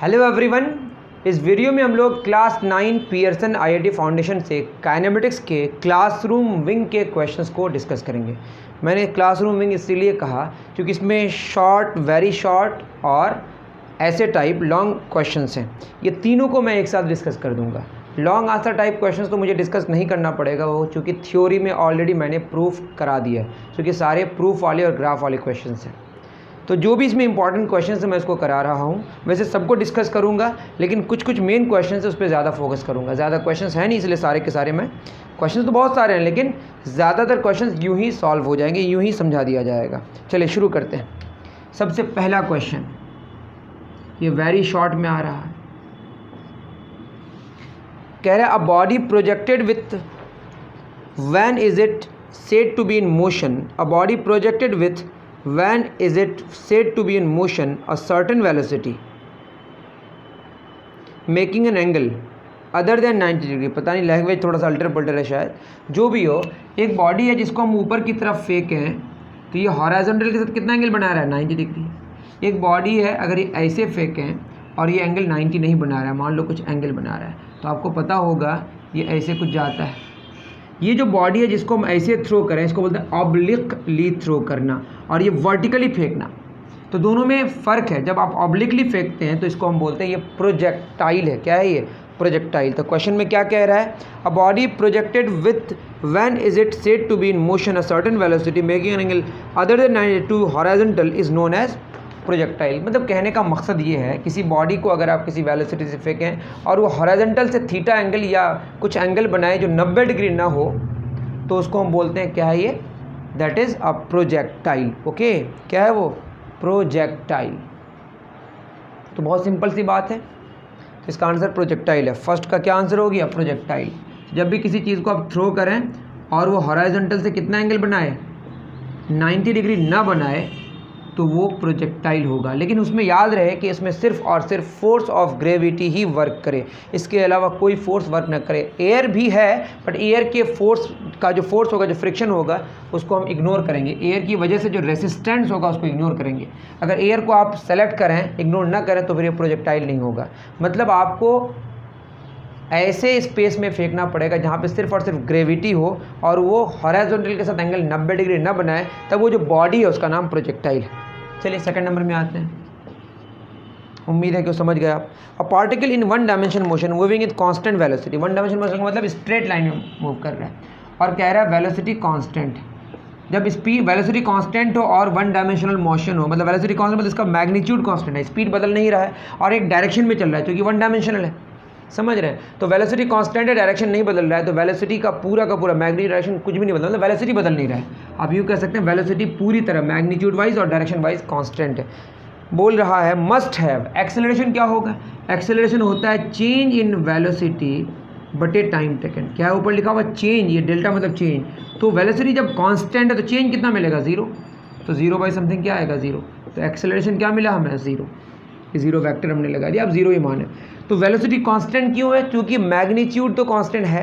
Hello everyone, इस video में हम लोग क्लास 9 पियर्सन आईआईटी फाउंडेशन से काइनेमेटिक्स के क्लासरूम विंग के क्वेश्चंस को डिस्कस करेंगे। मैंने क्लासरूम विंग इसीलिए कहा क्योंकि इसमें शॉर्ट, वेरी शॉर्ट और ऐसे टाइप लॉन्ग क्वेश्चंस हैं। ये तीनों को मैं एक साथ डिस्कस कर दूंगा। लॉन्ग आंसर टाइप क्वेश्चंस तो मुझे डिस्कस नहीं करना पड़ेगा, वो चूँकि थ्योरी में ऑलरेडी मैंने प्रूफ करा दिया है, क्योंकि सारे प्रूफ वाले और ग्राफ वाले क्वेश्चंस हैं। तो जो भी इसमें इंपॉर्टेंट क्वेश्चंस है मैं इसको करा रहा हूँ। वैसे सबको डिस्कस करूँगा, लेकिन कुछ मेन क्वेश्चंस है उस पर ज़्यादा फोकस करूँगा। ज़्यादा क्वेश्चंस हैं नहीं, इसलिए सारे के सारे मैं क्वेश्चंस तो बहुत सारे हैं, लेकिन ज़्यादातर क्वेश्चंस यूँ ही सॉल्व हो जाएंगे, यूँ ही समझा दिया जाएगा। चलिए शुरू करते हैं। सबसे पहला क्वेश्चन ये वेरी शॉर्ट में आ रहा है। कह रहा है a body projected with when is it said to be in motion, a body projected with when is it said to be in motion a certain velocity making an angle other than 90 degree. पता नहीं language थोड़ा सा alter पल्टर है शायद, जो भी हो। एक बॉडी है जिसको हम ऊपर की तरफ फेंकें तो ये हॉरिजॉन्टल के साथ कितना एंगल बना रहा है, 90 डिग्री। एक बॉडी है अगर ये ऐसे फेंकें और ये एंगल 90 नहीं बना रहा है, मान लो कुछ एंगल बना रहा है, तो आपको पता होगा ये ऐसे कुछ जाता है। ये जो बॉडी है जिसको हम ऐसे थ्रो करें, इसको बोलते हैं ऑब्लिकली थ्रो करना, और ये वर्टिकली फेंकना। तो दोनों में फ़र्क है। जब आप ऑब्लिकली फेंकते हैं तो इसको हम बोलते हैं ये प्रोजेक्टाइल है। क्या है ये? प्रोजेक्टाइल। तो क्वेश्चन में क्या कह रहा है? A body projected with when is it said to be in motion a certain velocity making an angle other than 92 horizontal is known as projectile. मतलब कहने का मकसद ये है, किसी बॉडी को अगर आप किसी वेलोसिटी से फेंकें और वो हॉरिजॉन्टल से थीटा एंगल या कुछ एंगल बनाए जो 90 डिग्री ना हो, तो उसको हम बोलते हैं क्या है ये? That is a projectile. Okay, क्या है वो? प्रोजेक्टाइल। तो बहुत सिंपल सी बात है। तो इसका आंसर प्रोजेक्टाइल है। फर्स्ट का क्या आंसर हो गया? प्रोजेक्टाइल। जब भी किसी चीज़ को आप थ्रो करें और वो हॉरिजॉन्टल से कितना एंगल बनाए, 90 डिग्री ना बनाए, तो वो प्रोजेक्टाइल होगा। लेकिन उसमें याद रहे कि इसमें सिर्फ और सिर्फ force of gravity he work करे, इसके अलावा कोई फोर्स वर्क न करे। एयर भी है, बट एयर के फोर्स का जो फोर्स होगा, जो फ्रिक्शन होगा, उसको हम इग्नोर करेंगे। एयर की वजह से जो रेसिस्टेंस होगा उसको इग्नोर करेंगे। अगर एयर को आप सेलेक्ट करें, इग्नोर ना करें, तो फिर ये प्रोजेक्टाइल नहीं होगा। मतलब आपको ऐसे स्पेस में फेंकना पड़ेगा जहाँ पे सिर्फ और सिर्फ ग्रेविटी हो और वो हॉरिजॉन्टल के साथ एंगल 90 डिग्री ना बनाए, तब वो जो बॉडी है उसका नाम प्रोजेक्टाइल है। चलिए सेकंड नंबर में आते हैं। उम्मीद है कि वो समझ गए आप। A particle in one dimension motion moving with constant velocity. One dimension motion का मतलब स्ट्रेट लाइन में मूव कर रहा है, और कह रहा है वेलोसिटी कांस्टेंट। जब स्पीड वेलोसिटी कांस्टेंट हो और वन डायमेंशनल मोशन हो, मतलब वेलोसिटी कांस्टेंट मतलब इसका मैग्नीट्यूड कांस्टेंट है, स्पीड बदल नहीं रहा है और एक डायरेक्शन में चल रहा है, क्योंकि वन डायमेंशनल है। समझ रहे हैं? तो वेलोसिटी कांस्टेंट है, डायरेक्शन नहीं बदल रहा है, तो वेलोसिटी का पूरा मैग्नीट्यूड डायरेक्शन कुछ भी नहीं बदल, मतलब वेलोसिटी बदल नहीं रहा है। आप यूँ कह सकते हैं वेलोसिटी पूरी तरह मैग्नीट्यूड वाइज और डायरेक्शन वाइज कांस्टेंट है। बोल रहा है मस्ट हैव। एक्सेलरेशन क्या होगा? एक्सेलरेशन होता है चेंज इन वेलोसिटी बटे टाइम टेकन। क्या है ऊपर लिखा हुआ? चेंज। ये डेल्टा मतलब चेंज। तो वेलोसिटी जब कांस्टेंट है तो चेंज कितना मिलेगा? 0। तो 0 बाई समथिंग क्या आएगा? 0। तो एक्सेलरेशन क्या मिला हमें? 0। 0 वेक्टर हमने लगा दिया, अब 0 ही माने। तो वेलोसिटी कांस्टेंट क्यों है? क्योंकि मैग्नीट्यूड तो कांस्टेंट है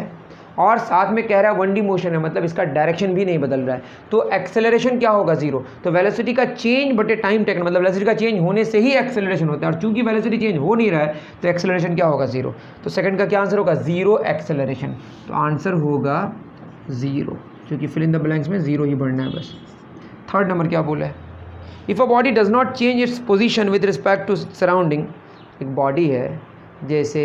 और साथ में कह रहा है 1D मोशन है, मतलब इसका डायरेक्शन भी नहीं बदल रहा है। तो एक्सेलरेशन क्या होगा? 0। तो वेलोसिटी का चेंज बटे टाइम टेकन, मतलब वेलोसिटी का चेंज होने से ही एक्सेलरेशन होता है, और चूंकि वेलोसिटी चेंज हो नहीं रहा है तो एक्सेलरेशन क्या होगा? 0। तो सेकंड का क्या आंसर होगा? 0 एक्सेलरेशन। तो आंसर होगा 0, क्योंकि फिल इन द ब्लैंक्स में 0 ही बढ़ना है बस। थर्ड नंबर क्या बोला है? If a body does not change its position with respect to surrounding. एक बॉडी है जैसे,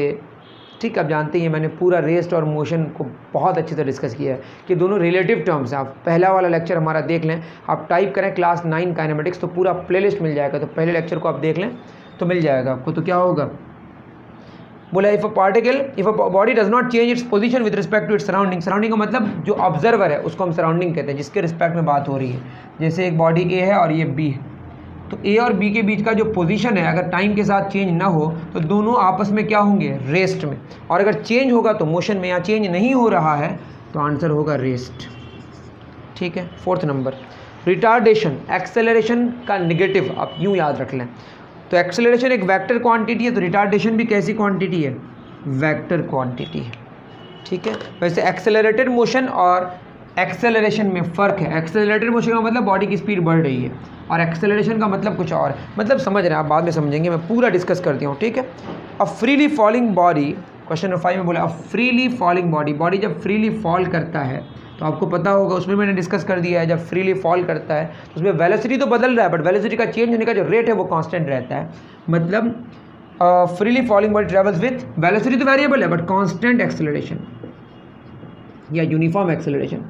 ठीक, आप जानते हैं मैंने पूरा रेस्ट और मोशन को बहुत अच्छे से डिस्कस किया है कि दोनों रिलेटिव टर्म्स हैं। आप पहला वाला लेक्चर हमारा देख लें, आप टाइप करें क्लास 9 काइनेमेटिक्स, तो पूरा प्लेलिस्ट मिल जाएगा। तो पहले लेक्चर को आप देख लें तो मिल जाएगा आपको। तो क्या होगा? बोला if a body does not change its position with respect to its surrounding. Surrounding का मतलब जो ऑब्जर्वर है उसको हम सराउंडिंग कहते हैं, जिसके रिस्पेक्ट में बात हो रही है। जैसे एक बॉडी ए है और ये बी है, तो ए और बी के बीच का जो पोजीशन है अगर टाइम के साथ चेंज ना हो तो दोनों आपस में क्या होंगे? रेस्ट में। और अगर चेंज होगा तो मोशन में। यहाँ चेंज नहीं हो रहा है तो आंसर होगा रेस्ट। ठीक है। Fourth number retardation. एक्सेलरेशन का निगेटिव आप यूँ याद रख लें। तो एक्सेलरेशन एक वेक्टर क्वांटिटी है, तो रिटार्डेशन भी कैसी क्वांटिटी है? वेक्टर क्वांटिटी है। ठीक है। वैसे एक्सेलरेटेड मोशन और एक्सेलरेशन में फ़र्क है। एक्सेलरेटेड मोशन का मतलब बॉडी की स्पीड बढ़ रही है, और एक्सेलरेशन का मतलब कुछ और, मतलब समझ रहे हैं आप, बाद में समझेंगे, मैं पूरा डिस्कस करती हूँ, ठीक है। A freely falling body, question number 5 में बोला a freely falling body, body जब फ्रीली फॉल करता है तो आपको पता होगा, उसमें मैंने डिस्कस कर दिया है, जब फ्रीली फॉल करता है तो उसमें वेलोसिटी तो बदल रहा है, बट वेलोसिटी का चेंज होने का जो रेट है वो कांस्टेंट रहता है। मतलब freely falling body travels with velocity तो वेरिएबल है बट कांस्टेंट एक्सेलरेशन या यूनिफॉर्म एक्सेलरेशन।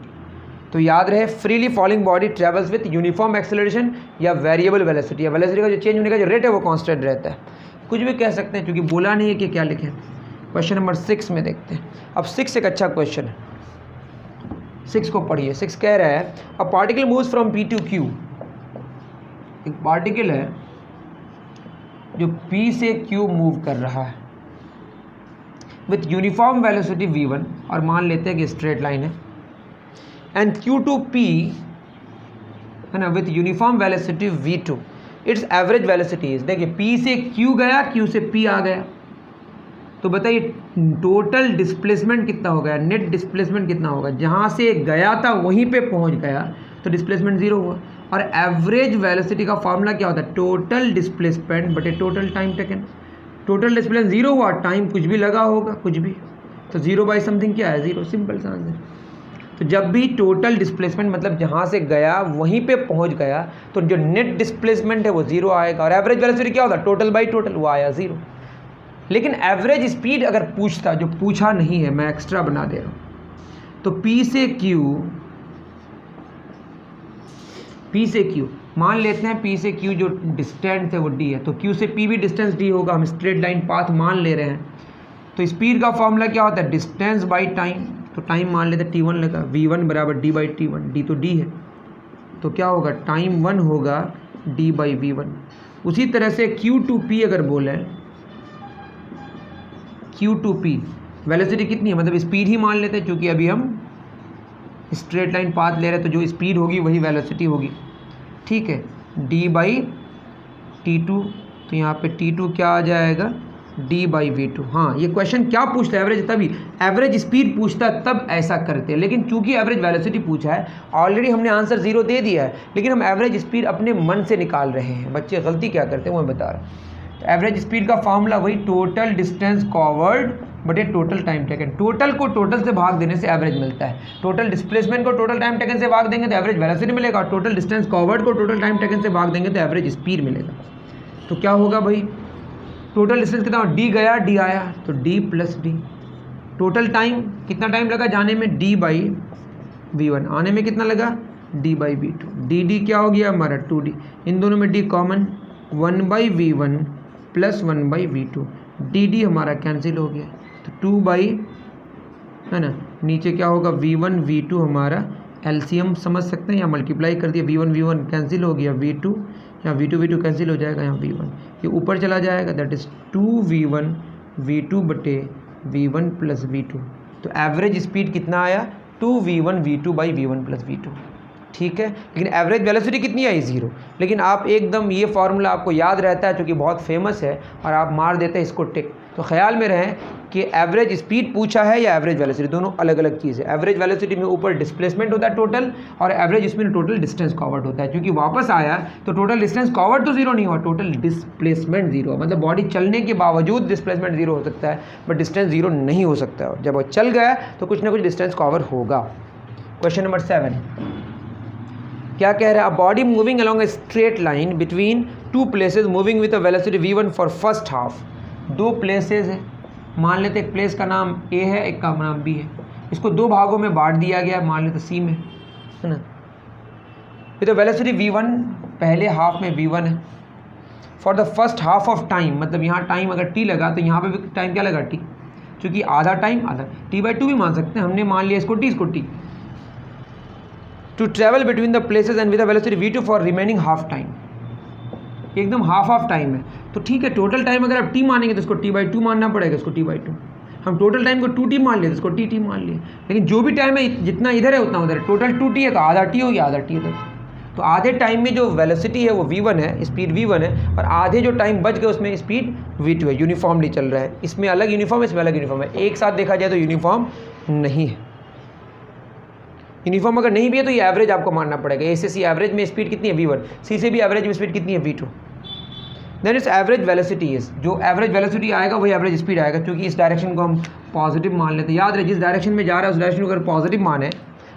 तो याद रहे, freely falling body travels with uniform acceleration या वेरिएबल वेलोसिटी, या वेलोसिटी का जो चेंज होने का जो रेट है वो कांस्टेंट रहता है। कुछ भी कह सकते हैं क्योंकि बोला नहीं है कि क्या लिखें। क्वेश्चन नंबर 6 में देखते हैं। अब 6 एक अच्छा क्वेश्चन है, 6 को पढ़िए। 6 कह रहा है a particle moves from P to Q, एक पार्टिकल है जो P से Q मूव कर रहा है विथ यूनिफॉर्म वेलोसिटी v1, और मान लेते हैं कि स्ट्रेट लाइन है, एंड Q टू P है ना with uniform velocity v2, it's average velocity is, देखिए P से Q गया, Q से P आ गया, तो बताइए टोटल डिस्प्लेसमेंट कितना हो गया, नेट डिस्प्लेसमेंट कितना होगा। जहाँ से गया था वहीं पे पहुँच गया तो डिस्प्लेसमेंट 0 हुआ। और एवरेज वेलोसिटी का फॉर्मूला क्या होता है, टोटल डिस्प्लेसमेंट बटे total time taken. Total displacement 0 हुआ, टाइम कुछ भी लगा होगा, कुछ भी, तो 0 बाई समथिंग क्या है, 0, सिंपल सा आंसर। तो जब भी टोटल डिस्प्लेसमेंट मतलब जहाँ से गया वहीं पे पहुँच गया तो जो नेट डिस्प्लेसमेंट है वो 0 आएगा। और एवरेज वेलोसिटी क्या होता है, टोटल बाई टोटल, वो आया 0। लेकिन एवरेज स्पीड अगर पूछता, जो पूछा नहीं है, मैं एक्स्ट्रा बना दे रहा हूँ, तो P से Q मान लेते हैं, P से Q जो डिस्टेंस है वो D है, तो Q से P भी डिस्टेंस D होगा, हम स्ट्रेट लाइन पाथ मान ले रहे हैं। तो स्पीड का फॉर्मूला क्या होता है, डिस्टेंस बाई टाइम, तो टाइम मान लेते हैं T1 लगा, V1 बराबर D बाई T1, D तो D है, तो क्या होगा, टाइम 1 होगा D बाई V1। उसी तरह से Q टू P अगर बोले, Q टू P वेलोसिटी कितनी है, मतलब स्पीड ही मान लेते हैं, क्योंकि अभी हम स्ट्रेट लाइन पाथ ले रहे हैं, तो जो स्पीड होगी वही वेलोसिटी होगी, ठीक है, D बाई T2, तो यहाँ पे T2 क्या आ जाएगा, D बाई V2। हाँ, ये क्वेश्चन क्या पूछता है, एवरेज, तभी एवरेज स्पीड पूछता है तब ऐसा करते हैं, लेकिन चूंकि एवरेज वेलोसिटी पूछा है, ऑलरेडी हमने आंसर 0 दे दिया है, लेकिन हम एवरेज स्पीड अपने मन से निकाल रहे हैं। बच्चे गलती क्या करते हैं वो मैं बता रहा हूँ। तो एवरेज स्पीड का फॉर्मूला वही टोटल डिस्टेंस कवर्ड बटे टोटल टाइम टेकन। टोटल को टोटल से भाग देने से एवरेज मिलता है, टोटल डिस्प्लेसमेंट को टोटल टाइम टेकन से भाग देंगे तो एवरेज वेलोसिटी मिलेगा, और टोटल डिस्टेंस कवर्ड को टोटल टाइम टेकन से भाग देंगे तो एवरेज स्पीड मिलेगा। तो क्या होगा भाई, टोटल डिस्टेंस कितना, D गया D आया, तो D plus D। Total time कितना टाइम लगा जाने में, D बाई V1, आने में कितना लगा, D बाई V2। D क्या हो गया हमारा 2D, इन दोनों में D common, 1 by V1 plus 1 by V2, D हमारा कैंसिल हो गया, तो 2 बाई, है ना, नीचे क्या होगा, V1 V2 हमारा एलसीएम समझ सकते हैं, या मल्टीप्लाई कर दिया, V1 कैंसिल हो गया, V2 या V2 कैंसिल हो जाएगा, यहाँ V1 ये ऊपर चला जाएगा, दैट इज़ 2V1 V2 बटे V1 प्लस V2। तो एवरेज स्पीड कितना आया, 2V1 V2 by V1 plus V2, ठीक है। लेकिन एवरेज वेलोसिटी कितनी आई, 0। लेकिन आप एकदम ये फार्मूला आपको याद रहता है क्योंकि बहुत फेमस है, और आप मार देते हैं इसको टिक। तो ख्याल में रहें कि एवरेज स्पीड पूछा है या एवरेज वेलोसिटी, दोनों अलग अलग चीज़ है। एवरेज वेलोसिटी में ऊपर डिस्प्लेसमेंट होता है टोटल, और एवरेज स्पीड में टोटल डिस्टेंस कवर्ड होता है। क्योंकि वापस आया तो टोटल डिस्टेंस कवर्ड तो 0 नहीं हुआ, टोटल डिस्प्लेसमेंट 0, मतलब बॉडी चलने के बावजूद डिस्प्लेसमेंट 0 हो सकता है, बट डिस्टेंस 0 नहीं हो सकता है। जब वो चल गया तो कुछ ना कुछ डिस्टेंस कवर होगा। क्वेश्चन नंबर 7 क्या कह रहा है, a body moving along a straight line between 2 places moving with a velocity v1 for first half. 2 places है, मान लेते एक प्लेस का नाम A है, एक का नाम B है, इसको 2 भागों में बांट दिया गया, मान लेते C में, है ना। विद अ वेलोसिटी v1, पहले हाफ में v1 है, for the first half of time, मतलब यहाँ टाइम अगर t लगा तो यहाँ पे भी टाइम क्या लगा, t, क्योंकि आधा टाइम आधा, t/2 भी मान सकते हैं, हमने मान लिया इसको t, इसको t। To travel between the places and with a velocity v2 for remaining half time, एकदम हाफ टाइम है, तो ठीक है। टोटल टाइम अगर आप t मानेंगे तो इसको t/2 मानना पड़ेगा, इसको t/2। हम टोटल टाइम को 2t मान लिए तो इसको t मान लिए, लेकिन जो भी टाइम है जितना इधर है उतना उधर है, टोटल 2t है तो आधा t हो गया, आधा t उधर। तो आधे टाइम में जो वेलोसिटी है वो v1 है, स्पीड v1 है, और आधे जो टाइम बच गए उसमें स्पीड v2 है, यूनिफॉर्मली चल रहा है। इसमें अलग यूनिफॉर्म है, इसमें अलग यूनिफॉर्म है, एक साथ देखा जाए तो यूनिफॉर्म नहीं है। यूनिफॉर्म अगर नहीं भी है तो ये एवरेज आपको मानना पड़ेगा। ए से सी एवरेज में स्पीड कितनी है v1, सी से भी एवरेज में स्पीड कितनी है v2। Then its average velocity is, जो एवरेज वेलोसिटी आएगा वही एवरेज स्पीड आएगा, क्योंकि इस डायरेक्शन को हम पॉजिटिव मान लेते हैं। याद रहे जिस डायरेक्शन में जा रहा है उस डायरेक्शन को अगर पॉजिटिव माने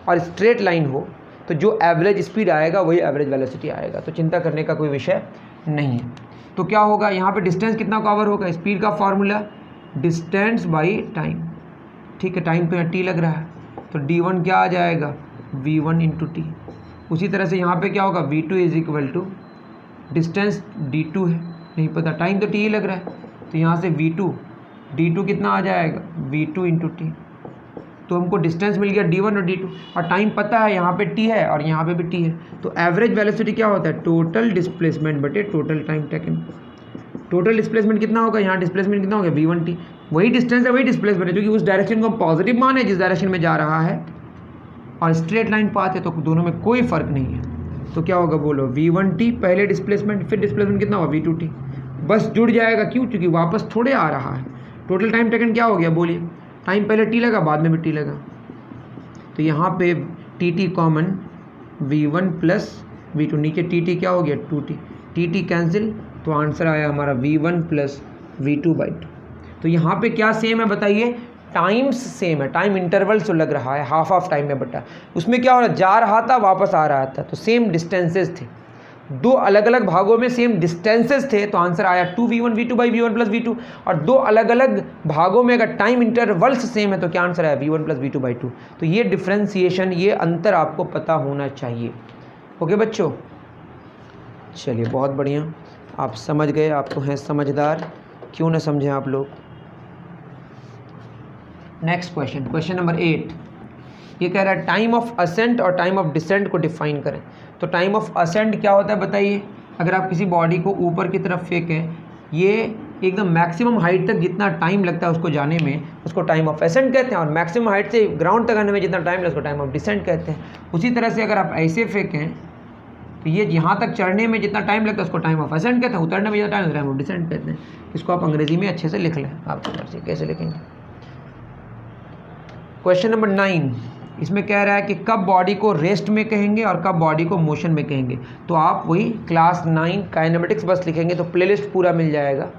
और स्ट्रेट लाइन हो तो जो एवरेज स्पीड आएगा वही एवरेज वेलोसिटी आएगा, तो चिंता करने का कोई विषय नहीं है। तो क्या होगा यहाँ पे डिस्टेंस कितना कवर होगा, स्पीड का फॉर्मूला डिस्टेंस बाई टाइम, ठीक है, टाइम तो यहाँ टी लग रहा है तो d1 क्या आ जाएगा v1 इंटू टी। उसी तरह से यहाँ पे क्या होगा v2 is equal to distance d2 है, नहीं पता, टाइम तो टी ही लग रहा है, तो यहाँ से d2 कितना आ जाएगा v2 इंटू टी। तो हमको डिस्टेंस मिल गया d1 और d2 और टाइम पता है, यहाँ पे t है और यहाँ पे भी t है। तो एवरेज वेलोसिटी क्या होता है, टोटल डिस्प्लेसमेंट बटे total time taken. Total displacement कितना होगा, यहाँ डिस्प्लेसमेंट कितना होगा v1t, वही डिस्टेंस है वही डिस्प्लेसमेंट है, क्योंकि उस डायरेक्शन को हम पॉजिटिव माने जिस डायरेक्शन में जा रहा है और स्ट्रेट लाइन पाथ है, तो दोनों में कोई फर्क नहीं है। तो क्या होगा बोलो, v1t पहले डिस्प्लेसमेंट, फिर डिस्प्लेसमेंट कितना होगा v2t, बस जुड़ जाएगा। क्यों, क्योंकि वापस थोड़े आ रहा है। टोटल टाइम टेकन क्या हो गया बोलिए, टाइम पहले t लगा बाद में भी t लगा, तो यहाँ पे tt common v1 plus v2, नीचे tt क्या हो गया 2t, tt कैंसिल, तो आंसर आया हमारा v1 प्लस v2/2। तो यहाँ पे क्या सेम है बताइए, टाइम्स सेम है, टाइम इंटरवल जो लग रहा है हाफ ऑफ टाइम में बटा, उसमें क्या हो रहा है, जा रहा था वापस आ रहा था, तो सेम डिस्टेंसेस थे, दो अलग अलग भागों में सेम डिस्टेंसेस थे, तो आंसर आया 2v1 v2/v1 प्लस v2। और दो अलग अलग भागों में अगर टाइम इंटरवल्स सेम है तो क्या आंसर आया v1 प्लस v2/2। तो ये डिफ्रेंसिएशन, ये अंतर आपको पता होना चाहिए। ओके बच्चों, चलिए बहुत बढ़िया, आप समझ गए, आप तो हैं समझदार, क्यों ना समझें आप लोग। नेक्स्ट क्वेश्चन, क्वेश्चन नंबर 8, ये कह रहा है टाइम ऑफ असेंट और टाइम ऑफ डिसेंट को डिफाइन करें। तो टाइम ऑफ असेंट क्या होता है बताइए, अगर आप किसी बॉडी को ऊपर की तरफ फेंकें, ये एकदम मैक्सिमम हाइट तक जितना टाइम लगता है उसको जाने में, उसको टाइम ऑफ असेंट कहते हैं, और मैक्सिमम हाइट से ग्राउंड तक आने में जितना टाइम लगता है उसको टाइम ऑफ डिसेंट कहते हैं। उसी तरह से अगर आप ऐसे फेंकें तो ये यहाँ तक चढ़ने में जितना टाइम लगता है उसको टाइम ऑफ असेंट कहते हैं, उतरने में जितना टाइम ऑफ डिसेंट कहते हैं। इसको आप अंग्रेजी में अच्छे से लिख लें, आपकी मर्जी कैसे लिखेंगे। क्वेश्चन नंबर 9, इसमें कह रहा है कि कब बॉडी को रेस्ट में कहेंगे और कब बॉडी को मोशन में कहेंगे। तो आप वही क्लास 9 काइनेमेटिक्स बस लिखेंगे तो प्लेलिस्ट पूरा मिल जाएगा,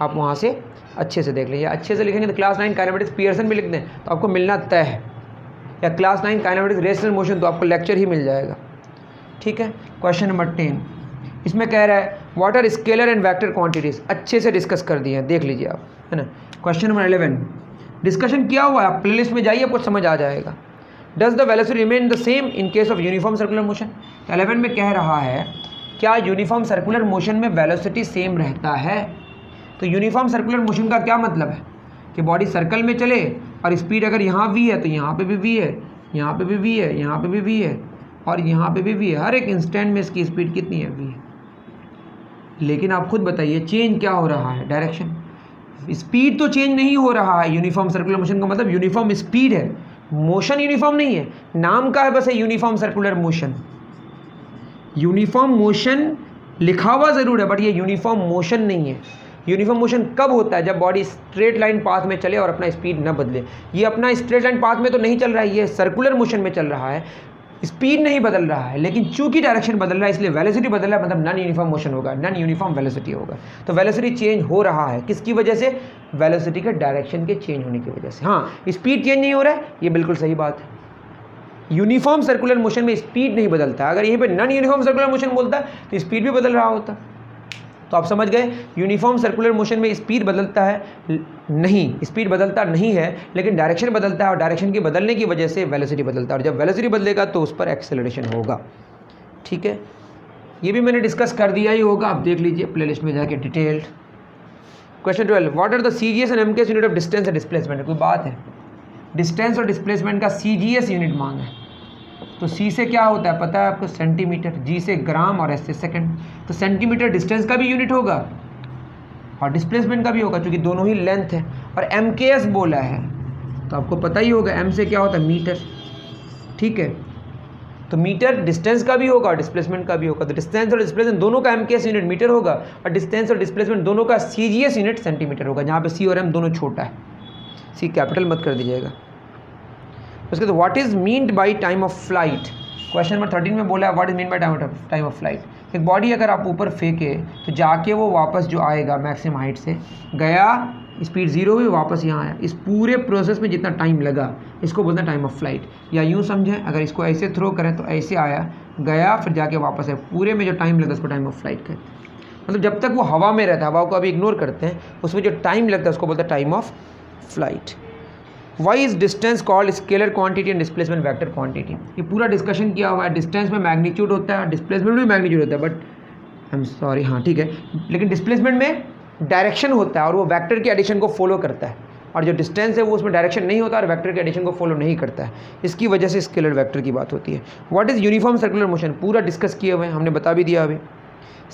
आप वहाँ से अच्छे से देख लीजिए। अच्छे से लिखेंगे तो क्लास 9 काइनेमेटिक्स पियर्सन भी लिख दें तो आपको मिलना तय है, या class 9 kinematics rest and motion तो आपको लेक्चर ही मिल जाएगा, ठीक है। क्वेश्चन नंबर 10, इसमें कह रहा है what are scalar and vector quantities, अच्छे से डिस्कस कर दिए हैं, देख लीजिए आप, है ना। क्वेश्चन नंबर 11, डिस्कशन किया हुआ है, आप प्लेलिस्ट में जाइए आपको समझ आ जाएगा। Does the velocity remain the same in case of uniform circular motion. 11 में कह रहा है क्या यूनिफॉर्म सर्कुलर मोशन में वेलोसिटी सेम रहता है। तो यूनिफॉर्म सर्कुलर मोशन का क्या मतलब है कि बॉडी सर्कल में चले और स्पीड अगर यहाँ v है तो यहाँ पे भी v है, यहाँ पे भी v है, यहाँ पे भी v है और यहाँ पे भी v है, हर एक इंस्टेंट में इसकी स्पीड कितनी है v है। लेकिन आप खुद बताइए चेंज क्या हो रहा है, डायरेक्शन, स्पीड तो चेंज नहीं हो रहा है। यूनिफॉर्म सर्कुलर मोशन का मतलब यूनिफॉर्म स्पीड है, मोशन यूनिफॉर्म नहीं है, नाम का है बस है uniform circular motion. Uniform motion लिखा हुआ ज़रूर है बट ये यूनिफॉर्म मोशन नहीं है। यूनिफॉर्म मोशन कब होता है, जब बॉडी स्ट्रेट लाइन पाथ में चले और अपना स्पीड न बदले। ये अपना स्ट्रेट लाइन पाथ में तो नहीं चल रहा है, ये सर्कुलर मोशन में चल रहा है, स्पीड नहीं बदल रहा है, लेकिन चूंकि डायरेक्शन बदल रहा है इसलिए वेलोसिटी बदल रहा है, मतलब नॉन यूनिफॉर्म मोशन होगा, नॉन यूनिफॉर्म वेलोसिटी होगा। तो वेलोसिटी चेंज हो रहा है किसकी वजह से, वेलोसिटी के डायरेक्शन के चेंज होने की वजह से। हाँ, स्पीड चेंज नहीं हो रहा है, ये बिल्कुल सही बात है। यूनिफॉर्म सर्कुलर मोशन में स्पीड नहीं बदलता, अगर यहीं पे नॉन यूनिफॉर्म सर्कुलर मोशन बोलता तो स्पीड भी बदल रहा होता। तो आप समझ गए, यूनिफॉर्म सर्कुलर मोशन में स्पीड बदलता है नहीं, स्पीड बदलता नहीं है, लेकिन डायरेक्शन बदलता है और डायरेक्शन के बदलने की वजह से वेलोसिटी बदलता है, और जब वेलोसिटी बदलेगा तो उस पर एक्सेलरेशन होगा, ठीक है। ये भी मैंने डिस्कस कर दिया ही होगा, आप देख लीजिए प्लेलिस्ट में जाके detailed. Question 12, what are the CGS and MKS unit of distance and displacement. कोई बात है, डिस्टेंस और डिस्प्लेसमेंट का सीजीएस यूनिट मांगा है, तो सी से क्या होता है पता है आपको, सेंटीमीटर, जी से ग्राम और एस से सेकंड। तो सेंटीमीटर डिस्टेंस का भी यूनिट होगा और डिस्प्लेसमेंट का भी होगा, क्योंकि दोनों ही लेंथ है। और एमकेएस बोला है तो आपको पता ही होगा एम से क्या होता है, मीटर, ठीक है। तो मीटर डिस्टेंस का भी होगा और डिस्प्लेसमेंट का भी होगा। तो डिस्टेंस और डिस्प्लेसमेंट दोनों का एमकेएस यूनिट मीटर होगा और डिस्टेंस और डिस्प्लेसमेंट दोनों का सीजीएस यूनिट सेंटीमीटर होगा, जहाँ पे सी और एम दोनों छोटा है, सी कैपिटल मत कर दीजिएगा। उसके बाद what is meant by time of flight, question number 13 में बोला है what is mean by time of flight. एक बॉडी अगर आप ऊपर फेंके तो जाके वो वापस जो आएगा मैक्सिमम हाइट से गया, स्पीड 0 हुई, वापस यहाँ आया, इस पूरे प्रोसेस में जितना टाइम लगा इसको बोलते हैं टाइम ऑफ फ्लाइट। या यूँ समझें, अगर इसको ऐसे थ्रो करें तो ऐसे आया गया फिर जाके वापस आया, पूरे में जो टाइम लगा उसको टाइम ऑफ फ्लाइट कहते हैं। मतलब जब तक वो हवा में रहता है, हवा को अभी इग्नोर करते हैं, उसमें जो टाइम लगता है उसको बोलते हैं time of flight. Why is distance called scalar quantity and displacement vector quantity. ये पूरा डिस्कशन किया हुआ है, डिस्टेंस में मैग्नीट्यूड होता है, डिस्प्लेसमेंट में मैग्नीट्यूड होता है, बट आई एम सॉरी, हाँ ठीक है, लेकिन डिस्प्लेसमेंट में डायरेक्शन होता है और वो वेक्टर के एडिशन को फॉलो करता है, और जो डिस्टेंस है वो उसमें डायरेक्शन नहीं होता और वेक्टर के एडिशन को फॉलो नहीं करता है, इसकी वजह से स्केलर वेक्टर की बात होती है। What is uniform circular motion, पूरा डिस्कस किए हुए हैं, हमने बता भी दिया अभी।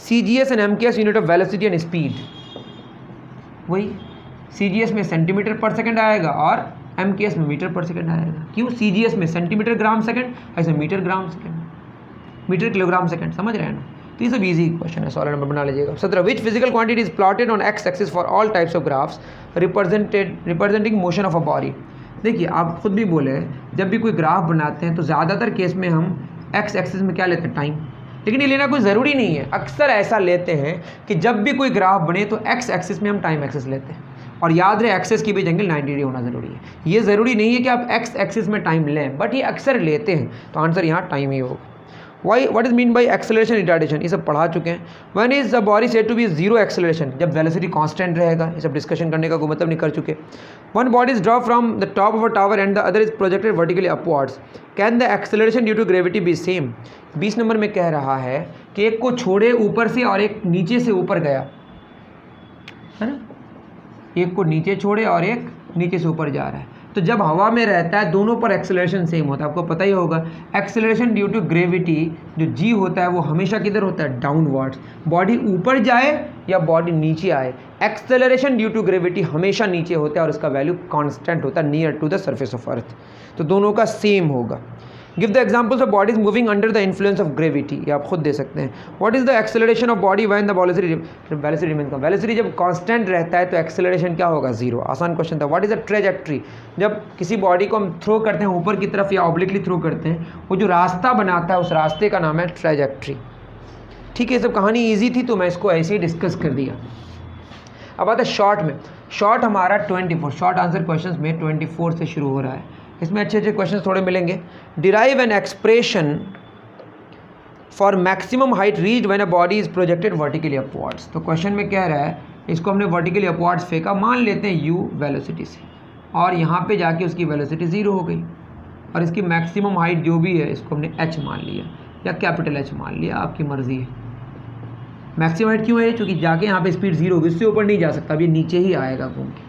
CGS and MKS unit of velocity and speed, वही CGS में सेंटीमीटर पर सेकेंड आएगा और MKS में मीटर पर सेकेंड आएगा। क्यों? CGS में सेंटीमीटर ग्राम सेकेंड, ऐसे metre gram second, metre kilogram second, समझ रहे हैं ना। तो ये सब इजी क्वेश्चन है, 16 नंबर बना लीजिएगा। 17 which physical quantity is plotted on x axis for all types of graphs representing motion of a body. देखिए आप खुद भी बोले, जब भी कोई ग्राफ बनाते हैं तो ज़्यादातर केस में हम एक्स एक्सिस में क्या लेते हैं, टाइम, लेकिन ये लेना कोई ज़रूरी नहीं है। अक्सर ऐसा लेते हैं कि जब भी कोई ग्राफ बने तो एक्स एक्सिस में हम टाइम एक्सिस लेते हैं, और याद रहे एक्सिस की भी एंगल 90 डिग्री होना ज़रूरी है। ये ज़रूरी नहीं है कि आप एक्स एक्सिस में टाइम लें, बट ये अक्सर लेते हैं, तो आंसर यहाँ टाइम ही होगा। Why what is mean by acceleration retardation, ये सब पढ़ा चुके हैं। One is the body said to be zero acceleration, जब वेलोसिटी कांस्टेंट रहेगा, ये सब डिस्कशन करने का कोई मतलब नहीं कर चुके। One body is drop from the top of a tower and the other is projected vertically upwards, can the acceleration due to gravity be same. 20 number में कह रहा है कि एक को छोड़े ऊपर से और एक नीचे से ऊपर गया, है ना, एक को नीचे छोड़े और एक नीचे से ऊपर जा रहा है, तो जब हवा में रहता है दोनों पर एक्सेलरेशन सेम होता है। आपको पता ही होगा एक्सेलरेशन ड्यू टू ग्रेविटी जो जी होता है वो हमेशा किधर होता है, डाउनवर्ड्स, बॉडी ऊपर जाए या बॉडी नीचे आए, एक्सेलरेशन ड्यू टू ग्रेविटी हमेशा नीचे होता है और इसका वैल्यू कांस्टेंट होता है near to the surface of earth, तो दोनों का सेम होगा। Give the examples of bodies moving under the influence of gravity, ये आप खुद दे सकते हैं। What is the acceleration of body when the velocity जब कांस्टेंट रहता है तो एक्सेलरेशन क्या होगा, जीरो। आसान क्वेश्चन था। व्हाट इज द ट्रेजेक्ट्री, जब किसी बॉडी को हम थ्रो करते हैं ऊपर की तरफ या ऑब्लिकली थ्रो करते हैं, वो जो रास्ता बनाता है उस रास्ते का नाम है ट्रेजेक्ट्री। ठीक है, सब कहानी ईजी थी तो मैं इसको ऐसे ही डिस्कस कर दिया। अब आता है शॉर्ट में। शॉर्ट हमारा 24 शॉर्ट आंसर क्वेश्चन में 24 से शुरू हो रहा है, इसमें अच्छे अच्छे क्वेश्चन थोड़े मिलेंगे। Derive an expression for maximum height reached when a body is projected vertically upwards. तो क्वेश्चन में कह रहा है इसको हमने वर्टिकली अपवर्ड्स फेंका, मान लेते हैं u वेलोसिटी से, और यहाँ पे जाके उसकी वेलोसिटी 0 हो गई, और इसकी मैक्सिमम हाइट जो भी है इसको हमने h मान लिया या कैपिटल H मान लिया, आपकी मर्जी है। मैक्सिमम हाइट क्यों है, क्योंकि जाके यहाँ पे स्पीड 0 होगी, इससे ऊपर नहीं जा सकता, अब ये नीचे ही आएगा घूम के।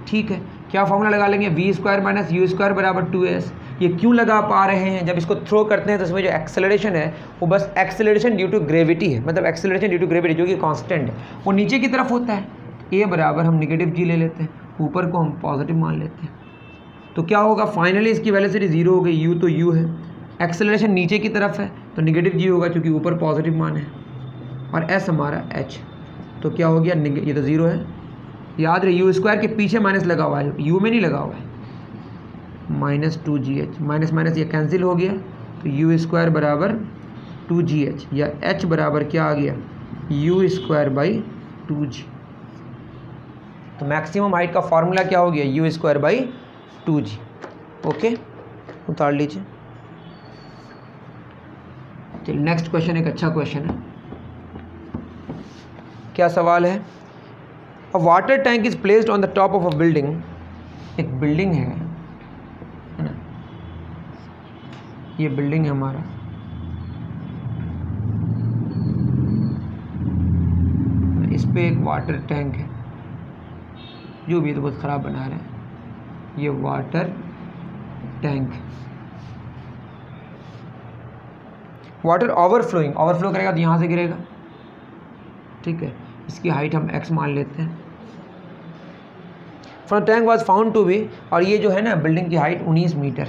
ठीक है, क्या फॉर्मूला लगा लेंगे, v² माइनस u² बराबर 2s। ये क्यों लगा पा रहे हैं, जब इसको थ्रो करते हैं तो इसमें जो एक्सेलरेशन है वो बस एक्सेलरेशन ड्यू टू ग्रेविटी है, मतलब एक्सेलरेशन ड्यू टू ग्रेविटी जो कि कांस्टेंट है, वो नीचे की तरफ होता है। a बराबर हम नेगेटिव g ले लेते हैं, ऊपर को हम पॉजिटिव मान लेते हैं, तो क्या होगा, फाइनली इसकी वेलोसिटी 0 हो गई, u तो u है, एक्सेलरेशन नीचे की तरफ है तो नेगेटिव g होगा क्योंकि ऊपर पॉजिटिव मान है, और s हमारा h, तो क्या हो गया, ये तो 0 है। याद रहे u² के पीछे माइनस लगा हुआ है, u में नहीं लगा हुआ है, -2gh, माइनस माइनस ये कैंसिल हो गया, तो u² बराबर 2gh, या h बराबर क्या आ गया, u² / 2g। तो मैक्सिमम हाइट का फॉर्मूला क्या हो गया, u² / 2g। ओके, उतार लीजिए। चलिए नेक्स्ट क्वेश्चन एक अच्छा क्वेश्चन है। क्या सवाल है, अ water tank is placed on the top of a building. एक बिल्डिंग है ना, ये बिल्डिंग है हमारा, इस पे एक वाटर टैंक है, जो भी तो बहुत ख़राब बना रहे हैं, ये वाटर टैंक, वाटर ओवरफ्लो करेगा तो यहाँ से गिरेगा। ठीक है, इसकी हाइट हम x मान लेते हैं। From tank was found to be, और ये जो है ना बिल्डिंग की हाइट 19 मीटर,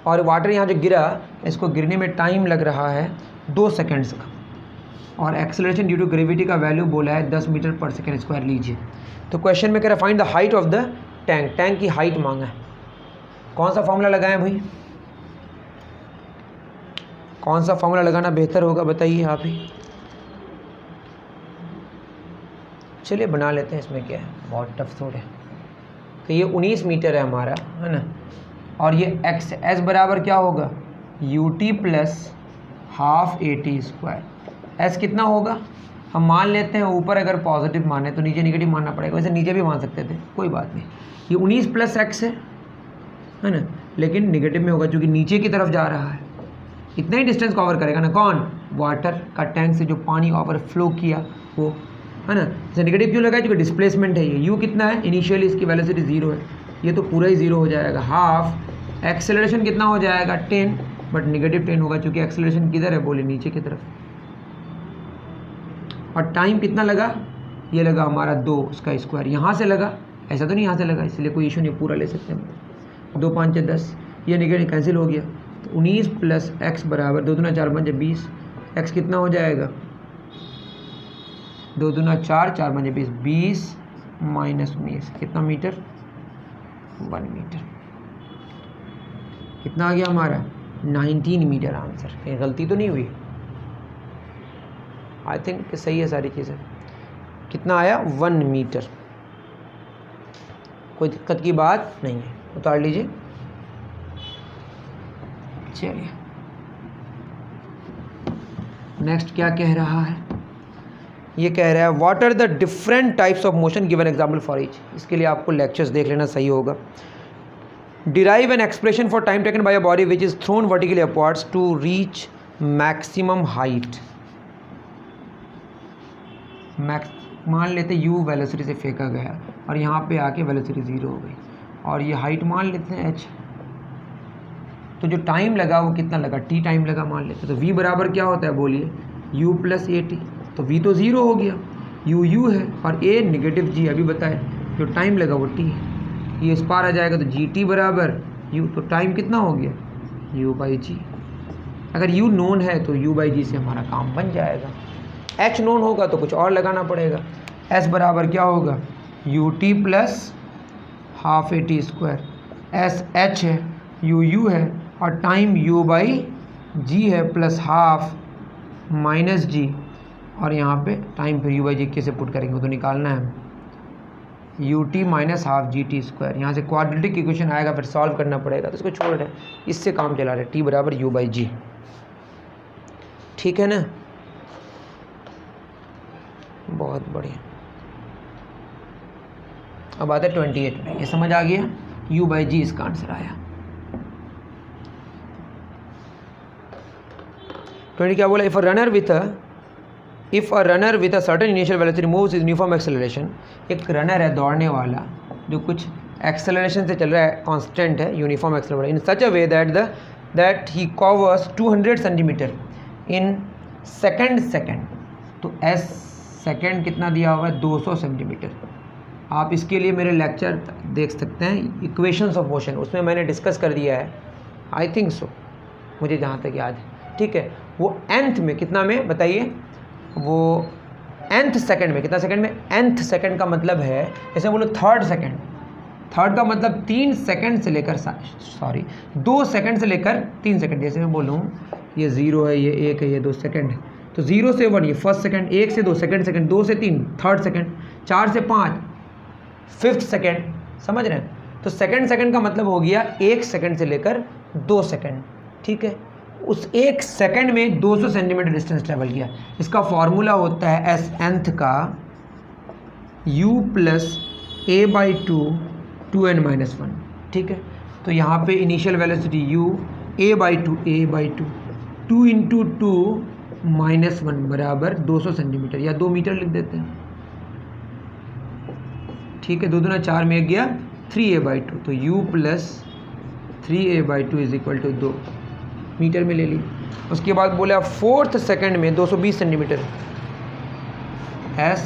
और वाटर यहाँ जो गिरा, इसको गिरने में टाइम लग रहा है 2 सेकेंड्स का, और एक्सेलरेशन ड्यू टू ग्रेविटी का वैल्यू बोला है 10 मीटर पर सेकेंड स्क्वायर लीजिए। तो क्वेश्चन में कह रहा है find the height of the tank, tank की हाइट मांगा है। कौन सा फॉर्मूला लगाएं भाई, कौन सा फॉर्मूला लगाना बेहतर होगा बताइए आप ही। चलिए बना लेते हैं, इसमें क्या है, बहुत टफ थोड़ा है। तो ये 19 मीटर है हमारा, है ना, और ये एक्स, एस बराबर क्या होगा, you t plus half a t square. S कितना होगा, हम मान लेते हैं ऊपर अगर पॉजिटिव माने तो नीचे निगेटिव मानना पड़ेगा, वैसे नीचे भी मान सकते थे, कोई बात नहीं। ये 19 प्लस एक्स है ना, लेकिन निगेटिव में होगा क्योंकि नीचे की तरफ जा रहा है। इतना ही डिस्टेंस कवर करेगा ना, कौन, वाटर का टैंक से जो पानी ओवरफ्लो किया वो, है ना। जैसे नेगेटिव क्यों लगा है, क्योंकि डिस्प्लेसमेंट है ये। यू कितना है, इनिशियली इसकी वेलोसिटी 0 है, ये तो पूरा ही 0 हो जाएगा। हाफ एक्सेलरेशन कितना हो जाएगा 10, बट नेगेटिव 10 होगा क्योंकि एक्सेलरेशन किधर है, बोले नीचे की तरफ। और टाइम कितना लगा, ये लगा हमारा 2 उसका स्क्वायर, यहाँ से लगा, ऐसा तो नहीं यहाँ से लगा, इसलिए कोई इशू नहीं, पूरा ले सकते हैं। 2 5 10, ये नेगेटिव कैंसिल हो गया, तो 19 प्लस एक्स बराबर 2 दूना 4 5 20। एक्स कितना हो जाएगा, 2 दूना 4 4 5 20, 20 माइनस 19 कितना मीटर, 1 मीटर। कितना आ गया हमारा, 19 मीटर आंसर। कहीं गलती तो नहीं हुई, आई थिंक सही है सारी चीज़ें। कितना आया, 1 मीटर, कोई दिक्कत की बात नहीं है, उतार लीजिए। चलिए नेक्स्ट क्या कह रहा है, ये कह रहा है what are the different types of motion, given example for each. इसके लिए आपको लेक्चर्स देख लेना सही होगा। Derive an expression for time taken by a body which is thrown vertically upwards to reach maximum height. मान लेते यू वेलोसिटी से फेंका गया और यहाँ पे आके वेलोसिटी 0 हो गई, और ये हाइट मान लेते हैं h, तो जो टाइम लगा वो कितना लगा, t टाइम लगा मान लेते। तो v बराबर क्या होता है बोलिए, u प्लस ए टी। तो v तो 0 हो गया, u है और a नेगेटिव g, अभी बताए जो टाइम लगा वो t है। ये इस पार आ जाएगा तो जी टी बराबर u, तो टाइम कितना हो गया, u बाई जी। अगर u नोन है तो u बाई जी से हमारा काम बन जाएगा। h नोन होगा तो कुछ और लगाना पड़ेगा। s बराबर क्या होगा, you t plus half a t square. S h है, u है, और टाइम u बाई जी है प्लस हाफ माइनस जी, और यहाँ पे टाइम फिर u बाई जी कैसे पुट करेंगे, तो निकालना है U T minus half G T square. यहाँ से क्वाड्रेटिक इक्वेशन आएगा, फिर सॉल्व करना पड़ेगा, तो इसको छोड़ रहे, इससे काम चला रहे, टी बराबर u बाई जी, ठीक है ना। बहुत बढ़िया। अब आता है 28 में, ये समझ आ गया, u बाई जी इसका आंसर आया। 20 क्या बोला, if a runner with a certain initial velocity moves with uniform acceleration. एक रनर है दौड़ने वाला जो कुछ एक्सेलरेशन से चल रहा है, कांस्टेंट है, uniform acceleration, in such a way that he covers 200 centimetre in second. तो एस सेकेंड कितना दिया हुआ है, 200 सेंटीमीटर। आप इसके लिए मेरे लेक्चर देख सकते हैं, इक्वेशंस ऑफ मोशन, उसमें मैंने डिस्कस कर दिया है, आई थिंक सो, मुझे जहाँ तक याद है, ठीक है। वो nth में कितना में बताइए, वो nth सेकंड में, कितना सेकंड में, nth सेकंड का मतलब है, जैसे बोलो थर्ड सेकंड, थर्ड का मतलब 3 सेकंड से लेकर 2 सेकंड से लेकर 3 सेकंड। जैसे मैं बोलूँ ये 0 है, ये 1 है, ये 2 सेकंड है, तो 0 से 1 ये फर्स्ट सेकंड, 1 से 2 सेकंड, 2 से 3 थर्ड सेकंड, 4 से 5 फिफ्थ सेकंड, समझ रहे हैं। तो सेकंड का मतलब हो गया 1 सेकंड से लेकर 2 सेकंड, ठीक है। उस 1 सेकंड में 200 सेंटीमीटर डिस्टेंस ट्रेवल किया। इसका फॉर्मूला होता है एस nth का u plus a by 2n minus 1, ठीक है। तो यहाँ पे initial velocity u a by 2 into 2 minus 1 बराबर 200 सेंटीमीटर, या 2 मीटर लिख देते हैं, ठीक है। 2 दूना 4 में 1 गया 3a बाई 2, तो u plus 3a by 2 is equal to 2 metre में ले ली। उसके बाद बोला 4th सेकंड में 220 सेंटीमीटर, एस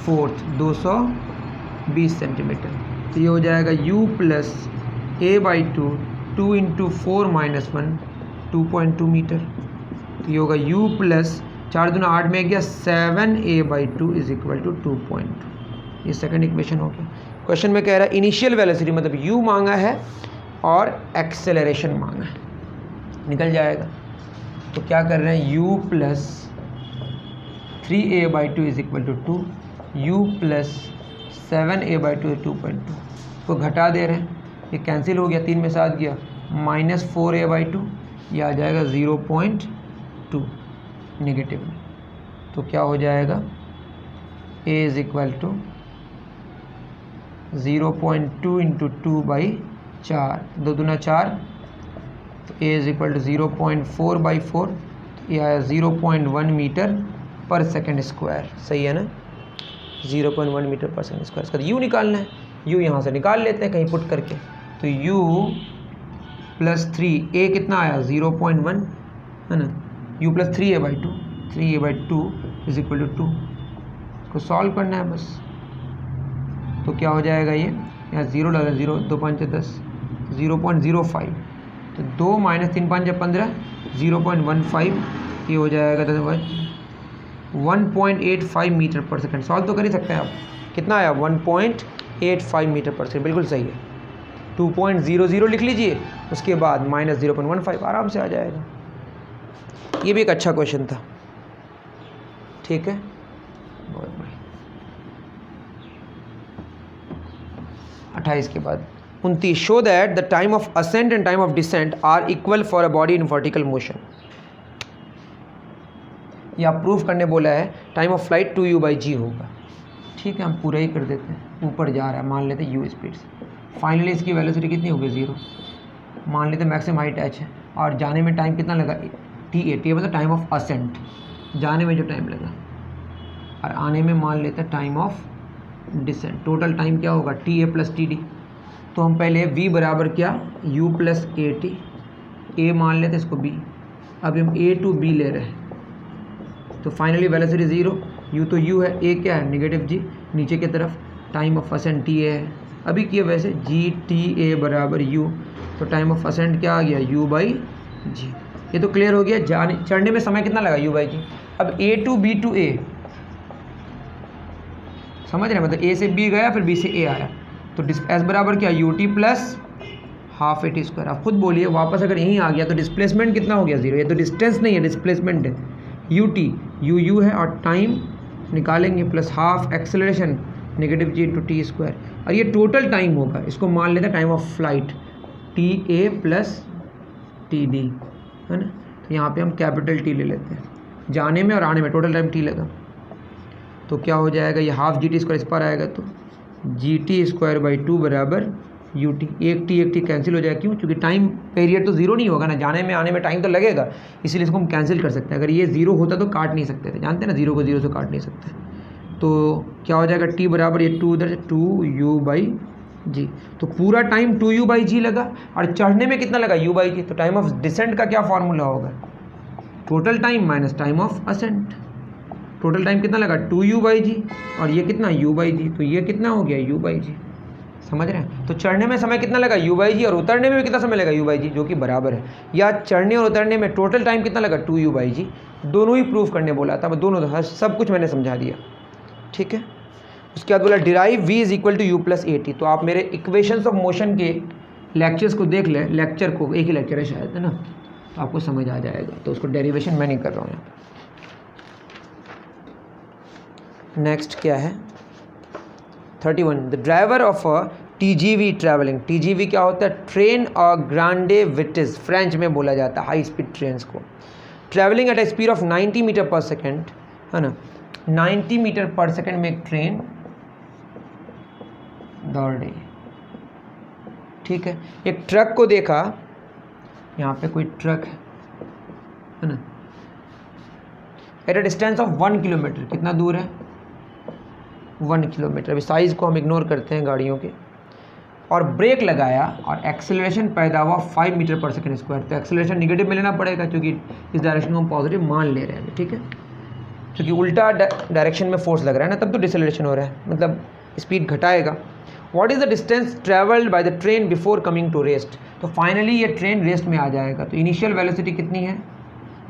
4th 220 सेंटीमीटर, तो ये हो जाएगा u plus a by 2 into 4 minus 1 2.2 metre, तो ये होगा u प्लस 4 दूना 8 में गया 7a by 2 is equal to 2.2। ये सेकंड इक्वेशन हो गया। क्वेश्चन में कह रहा है इनिशियल वेलोसिटी मतलब u मांगा है और एक्सेलरेशन मांगा है, निकल जाएगा। तो क्या कर रहे हैं, u plus 3a/2 is equal to 2, u plus 7a/2 2.2 को घटा दे रहे हैं, ये कैंसिल हो गया, 3 में 7 गया, माइनस 4a/2 ये आ जाएगा 0.2 नेगेटिव में। तो क्या हो जाएगा, a is equal to 0.2 into 2/4, 2 दूना 4, तो a इज इक्वल टू 0.4/4, तो ये आया 0.1 मीटर पर सेकेंड स्क्वायर। सही है ना, 0.1 मीटर पर सेकेंड स्क्वायर। इसका u निकालना है, u यहाँ से निकाल लेते हैं कहीं पुट करके। तो u प्लस 3, a कितना आया 0.1 है ना, u plus 3a/2, 3a/2 is equal to 2, इसको सॉल्व करना है बस। तो क्या हो जाएगा, ये यहाँ 0 लगा, 0 2 5 10, 0.05, तो 2 माइनस 3 5 15, 0.15, ये हो जाएगा 1.85 मीटर पर सेकंड। सॉल्व तो कर ही सकते हैं आप, कितना आया 1.85 मीटर पर सेकंड, बिल्कुल सही है। 2.00 लिख लीजिए, उसके बाद माइनस 0.15, आराम से आ जाएगा। ये भी एक अच्छा क्वेश्चन था, ठीक है, बहुत बढ़िया। 28 के बाद 29, show that the time of ascent and time of descent are equal for a body in vertical motion. या प्रूफ करने बोला है, टाइम ऑफ फ्लाइट 2u/g होगा। ठीक है, हम पूरा ही कर देते हैं। ऊपर जा रहा है, मान लेते हैं u स्पीड से, फाइनली इसकी वेलोसिटी कितनी होगी 0, मान लेते हैं मैक्सिमम हाइट h है, और जाने में टाइम कितना लगा t मतलब टाइम ऑफ असेंट, जाने में जो टाइम लगा, और आने में मान लेते हैं time of descent. Total time क्या होगा ta प्लस td। तो हम पहले v बराबर क्या, u प्लस at, a मान लेते हैं इसको b, अब हम a टू b ले रहे हैं, तो फाइनली वेलोसिटी 0, u तो u है, a क्या है नेगेटिव g, नीचे की तरफ टाइम ऑफ असेंट ta है, अभी किया वैसे gta बराबर u, तो टाइम ऑफ असेंट क्या आ गया u/g। ये तो क्लियर हो गया। जाने चढ़ने में समय कितना लगा u/g। अब a to b to a, समझ रहे हैं, मतलब a से b गया फिर b से a आया, तो s बराबर क्या ut plus half at square. आप खुद बोलिए, वापस अगर यहीं आ गया तो डिस्प्लेसमेंट कितना हो गया 0, ये तो डिस्टेंस नहीं है, डिस्प्लेसमेंट है, ut u है, और टाइम निकालेंगे plus half acceleration negative g into T square, और ये टोटल टाइम होगा, इसको मान लेते हैं time of flight ta plus td, है ना। तो यहाँ पे हम कैपिटल T ले लेते हैं, जाने में और आने में टोटल टाइम t लगा, तो क्या हो जाएगा, ये हाफ जी टी स्क्वायर इस पर आएगा, तो GT²/2 बराबर ut। एक टी कैंसिल हो जाएगा, क्यों, क्योंकि टाइम पीरियड तो 0 नहीं होगा ना, जाने में आने में टाइम तो लगेगा, इसीलिए इसको हम कैंसिल कर सकते हैं। अगर ये 0 होता तो काट नहीं सकते थे, जानते हैं ना, 0 को 0 से काट नहीं सकते। तो क्या हो जाएगा, t बराबर ये 2 उधर से 2u/g, तो पूरा टाइम 2u/g लगा, और चढ़ने में कितना लगा u/g। तो टाइम ऑफ डिसेंट का क्या फार्मूला होगा, total time minus time of ascent. Total time कितना लगा 2u/g, और ये कितना u/g, तो ये कितना हो गया u/g। समझ रहे हैं। तो चढ़ने में समय कितना लगा u/g, और उतरने में भी कितना समय लगा u/g, जो कि बराबर है। या चढ़ने और उतरने में टोटल टाइम कितना लगा 2u/g, दोनों ही प्रूफ करने बोला था, दोनों सब कुछ मैंने समझा दिया, ठीक है। उसके बाद बोला derive v is equal to u plus at। तो आप मेरे इक्वेशंस ऑफ मोशन के लेक्चर्स को देख लें, लेक्चर को, एक ही लेक्चर है शायद, है ना, तो आपको समझ आ जाएगा। तो उसको डेरिवेशन मैं नहीं कर रहा हूँ यहाँ। नेक्स्ट क्या है 31, the driver of a TGV travelling. TGV क्या होता है, ट्रेन और ग्रांडे विटिस, फ्रेंच में बोला जाता है हाई स्पीड ट्रेन को। Travelling at a speed of 90 metre per second, है ना, 90 मीटर पर सेकेंड में एक ट्रेन दौड़ रही है, ठीक है। एक ट्रक को देखा, यहाँ पे कोई ट्रक है ना, at a distance of 1 kilometre, कितना दूर है 1 किलोमीटर। अभी साइज़ को हम इग्नोर करते हैं गाड़ियों के। और ब्रेक लगाया और एक्सेलरेशन पैदा हुआ 5 मीटर पर सेकेंड स्क्वायर। तो एक्सेलरेशन निगेटिव में लेना पड़ेगा, क्योंकि इस डायरेक्शन को हम पॉजिटिव मान ले रहे हैं, ठीक है, क्योंकि उल्टा डायरेक्शन में फोर्स लग रहा है ना, तब तो डिसेलरेशन हो रहा है, मतलब स्पीड घटाएगा। What is the distance travelled by the train before coming to rest. तो फाइनली ये ट्रेन रेस्ट में आ जाएगा। तो इनिशियल वेलोसिटी कितनी है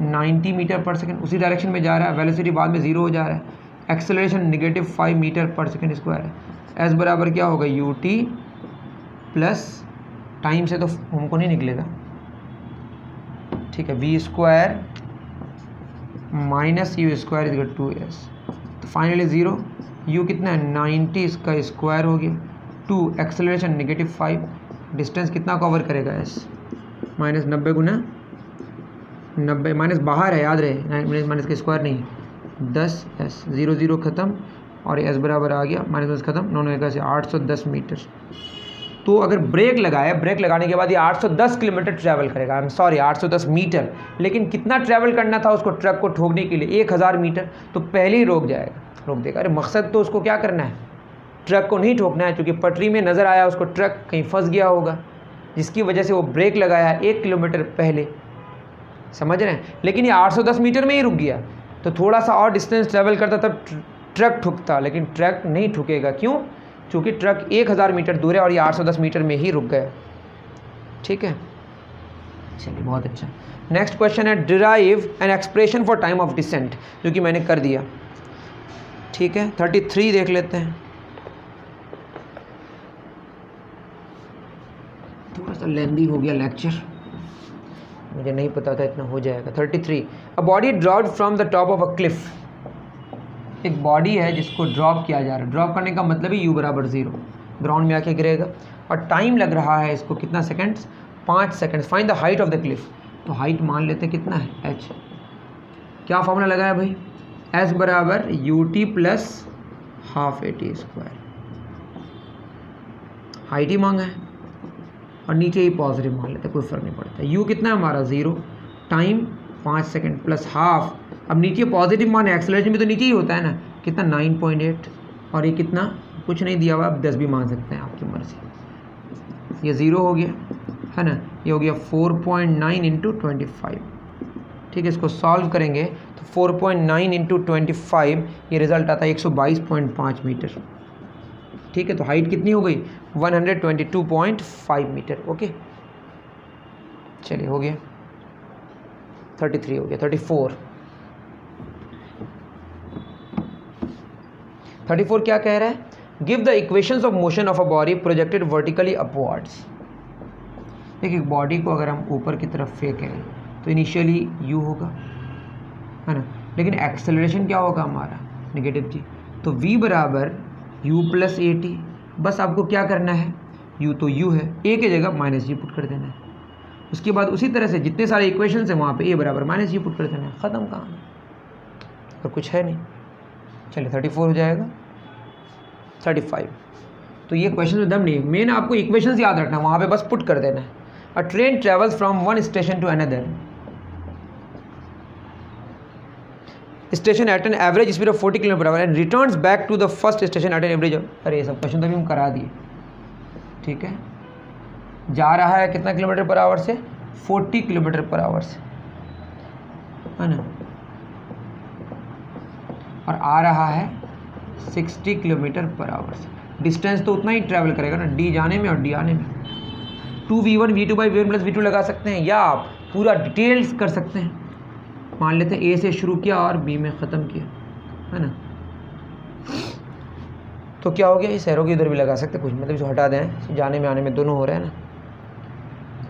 90 मीटर पर सेकेंड, उसी डायरेक्शन में जा रहा है, वेलोसिटी बाद में 0 हो जा रहा है, acceleration -5 metre per second square है। एस बराबर क्या होगा यू टी प्लस टाइम से तो हमको नहीं निकलेगा, ठीक है, v square minus u square is 2s, तो फाइनली 0, यू कितना है 90, इसका स्क्वायर हो गया, 2 एक्सेलरेशन -5, डिस्टेंस कितना कवर करेगा एस, माइनस 90 गुना 90, माइनस बाहर है याद रहे, माइनस का स्क्वायर नहीं है, 10s, 0 0 ख़त्म और एस बराबर आ गया, माइनस ख़त्म, 9 एक से 810 मीटर। तो अगर ब्रेक लगाए, ब्रेक लगाने के बाद ये 810 किलोमीटर ट्रैवल करेगा, आई एम सॉरी 810 मीटर, लेकिन कितना ट्रैवल करना था उसको ट्रक को ठोकने के लिए 1000 मीटर, तो पहले ही रोक देगा। अरे मकसद तो उसको क्या करना है, ट्रक को नहीं ठोकना है, क्योंकि पटरी में नज़र आया उसको ट्रक कहीं फंस गया होगा, जिसकी वजह से वो ब्रेक लगाया 1 किलोमीटर पहले, समझ रहे हैं। लेकिन ये 810 मीटर में ही रुक गया, तो थोड़ा सा और डिस्टेंस ट्रैवल करता तब ट्रक ठुकता, लेकिन ट्रक नहीं ठुकेगा, क्यों, क्योंकि ट्रक 1000 मीटर दूर है और ये 810 मीटर में ही रुक गया, ठीक है। चलिए बहुत अच्छा। नेक्स्ट क्वेश्चन है derive an expression for time of descent, जो कि मैंने कर दिया, ठीक है। 33 देख लेते हैं, थोड़ा सा लेंदी हो गया लेक्चर, मुझे नहीं पता था इतना हो जाएगा। 33, a body dropped from the top of a cliff, एक बॉडी है जिसको ड्रॉप किया जा रहा है, ड्रॉप करने का मतलब ही u बराबर 0, ग्राउंड में आके गिरेगा, और टाइम लग रहा है इसको कितना seconds, 5 seconds. Find the height of the Cliff, तो हाइट मान लेते हैं कितना है h, क्या फॉर्मूला लगाया भाई, s बराबर u t plus half a t square, height ही मांगा है और नीचे ही पॉजिटिव मान लेते हैं, कोई फर्क नहीं पड़ता। u कितना है हमारा 0, टाइम 5 सेकंड प्लस हाफ, अब नीचे पॉजिटिव मान है, एक्सेलरेशन भी तो नीचे ही होता है ना, कितना 9.8, और ये कितना कुछ नहीं दिया हुआ, आप 10 भी मान सकते हैं, आपकी मर्जी। ये 0 हो गया है ना, ये हो गया 4.9 इंटू 25, ठीक है। इसको सॉल्व करेंगे तो 4.9 इंटू 25, ये रिजल्ट आता है 122.5 मीटर, ठीक है। तो हाइट कितनी हो गई 122.5 मीटर, ओके। चलिए हो गया 33, हो गया 34 क्या कह रहा है, give the equations of motion of a body projected vertically upwards. देखिए बॉडी को अगर हम ऊपर की तरफ फेंकें तो इनिशियली u होगा, है ना, लेकिन एक्सेलरेशन क्या होगा हमारा नेगेटिव जी, तो v बराबर u प्लस ए टी, बस आपको क्या करना है, u तो u है, a की जगह माइनस जी पुट कर देना है, उसके बाद उसी तरह से जितने सारे इक्वेशंस हैं वहाँ पे a बराबर माइनस जी पुट कर देना है, ख़त्म कहानी, और कुछ है नहीं। चलिए 34 हो जाएगा 35, तो ये क्वेश्चन में दम नहीं है, मेन आपको इक्वेशंस याद रखना, वहाँ पे बस पुट कर देना है। A train travels from one station to another station at an average speed of 40 kilometre per hour and returns back to the first station at an average, अरे ये सब क्वेश्चन तो भी हम करा दिए, ठीक है। जा रहा है कितना किलोमीटर पर आवर से, 40 किलोमीटर पर आवर से, है ना, और आ रहा है 60 किलोमीटर पर आवर से, डिस्टेंस तो उतना ही ट्रैवल करेगा ना, डी जाने में और डी आने में। 2v1 v2 by v1 plus v2 लगा सकते हैं, या आप पूरा डिटेल्स कर सकते हैं, मान लेते हैं ए से शुरू किया और बी में ख़त्म किया, है ना, तो क्या हो गया, इस एरो की उधर भी लगा सकते हैं, कुछ मतलब इसको हटा दें, जाने में आने में दोनों हो रहे हैं ना।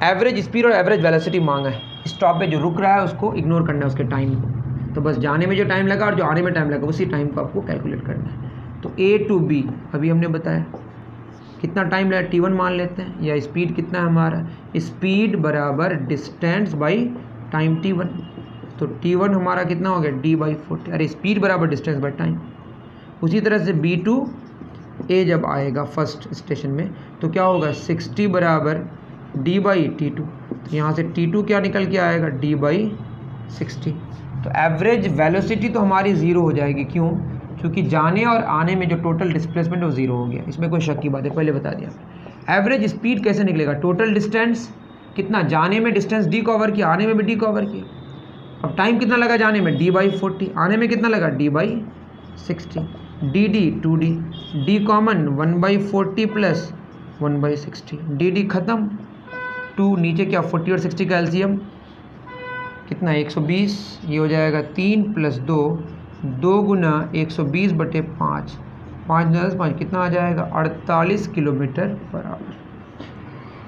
एवरेज स्पीड और एवरेज वेलोसिटी मांगा है, स्टॉप पे जो रुक रहा है उसको इग्नोर करना है उसके टाइम को, तो बस जाने में जो टाइम लगा और जो आने में टाइम लगा उसी टाइम को आपको कैलकुलेट करना है। तो ए टू बी अभी हमने बताया कितना टाइम लगा, t1 मान लेते हैं, या स्पीड कितना है हमारा, स्पीड बराबर डिस्टेंस बाई टाइम t1, तो t1 हमारा कितना हो गया d/40, अरे स्पीड बराबर डिस्टेंस बाई टाइम। उसी तरह से b2 a जब आएगा फर्स्ट स्टेशन में तो क्या होगा 60 बराबर d/t2, तो यहाँ से t2 क्या निकल के आएगा d/60, तो एवरेज वेलोसिटी तो हमारी 0 हो जाएगी, क्यों, क्योंकि जाने और आने में जो टोटल डिस्प्लेसमेंट है वो 0 हो गया, इसमें कोई शक की बात है, पहले बता दिया। एवरेज स्पीड कैसे निकलेगा, टोटल डिस्टेंस कितना, जाने में डिस्टेंस d कवर किया, आने में भी d कवर किया, अब टाइम कितना लगा जाने में d/40, आने में कितना लगा d/60, dd 2d, d common 1/40 plus 1/60, dd ख़त्म, 2 नीचे क्या 40 और 60 का एलसीएम कितना 120, ये हो जाएगा 3 + 2, 2 × 120/5, 5 कितना आ जाएगा 48 किलोमीटर पर आवर।